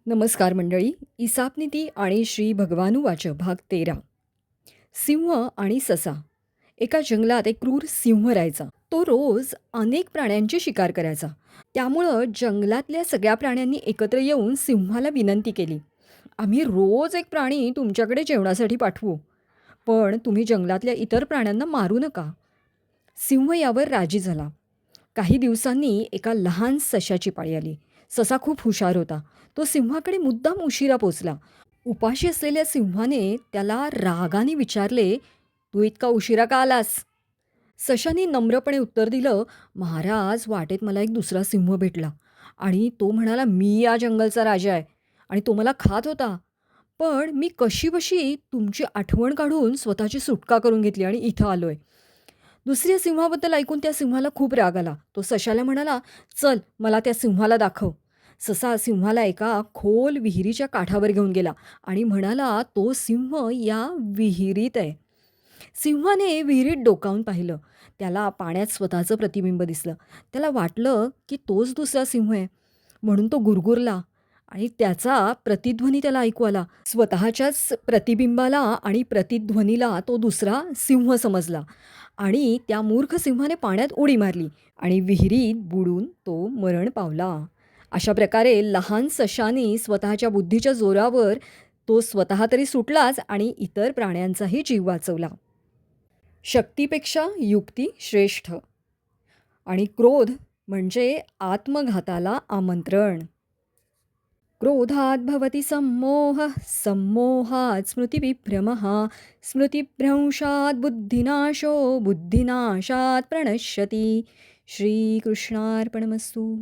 नमस्कार मंडळी. ईसापनीती आणि श्री भगवानुवाच भाग 13. सिंह आणि ससा. एका जंगलात एक क्रूर सिंह राहायचा. तो रोज अनेक प्राण्यांची शिकार करायचा. त्यामुळं जंगलातल्या सगळ्या प्राण्यांनी एकत्र येऊन सिंहाला विनंती केली, आम्ही रोज एक प्राणी तुमच्याकडे जेवणासाठी पाठवू, पण तुम्ही जंगलातल्या इतर प्राण्यांना मारू नका. सिंह यावर राजी झाला. काही दिवसांनी एका लहान सशाची पाळी आली. ससा खूप हुशार होता. तो सिंहाकडे मुद्दाम उशिरा पोचला. उपाशी असलेल्या सिंहाने त्याला रागाने विचारले, तू इतका उशिरा का आलास? सशाने नम्रपणे उत्तर दिलं, महाराज, वाटेत मला एक दुसरा सिंह भेटला आणि तो म्हणाला, मी या जंगलचा राजा आहे आणि तो मला खात होता. पण मी कशीबशी तुमची आठवण काढून स्वतःची सुटका करून घेतली आणि इथं आलोय. दुसऱ्या सिंहाबद्दल ऐकून त्या सिंहाला खूप राग आला. तो सशाला म्हणाला, चल मला त्या सिंहाला दाखव. ससा सिंहाला एका खोल विहिरीच्या काठावर घेऊन गेला आणि म्हणाला, तो सिंह या विहिरीत आहे. सिंहाने विहिरीत डोकावून पाहिलं. त्याला पाण्यात स्वतःचं प्रतिबिंब दिसलं. त्याला वाटलं की तोच दुसरा सिंह आहे. म्हणून तो गुरगुरला आणि त्याचा प्रतिध्वनी त्याला ऐकू आला. स्वतःच्याच प्रतिबिंबाला आणि प्रतिध्वनीला तो दुसरा सिंह समजला आणि त्या मूर्ख सिंहाने पाण्यात उडी मारली आणि विहिरीत बुडून तो मरण पावला. अशा प्रकारे लहान सशाने स्वतःच्या बुद्धीच्या जोरावर तो स्वतः तरी सुटलाच आणि इतर प्राण्यांचाही जीव वाचवला. शक्तीपेक्षा युक्ती श्रेष्ठ. आणि क्रोध म्हणजे आत्मघाताला आमंत्रण. क्रोधात भवति सम्मोह, सम्मोहात स्मृतिविभ्रमः, स्मृतिभ्रंशात बुद्धिनाशो, बुद्धिनाशात प्रणश्यति. श्रीकृष्णार्पणमस्तु.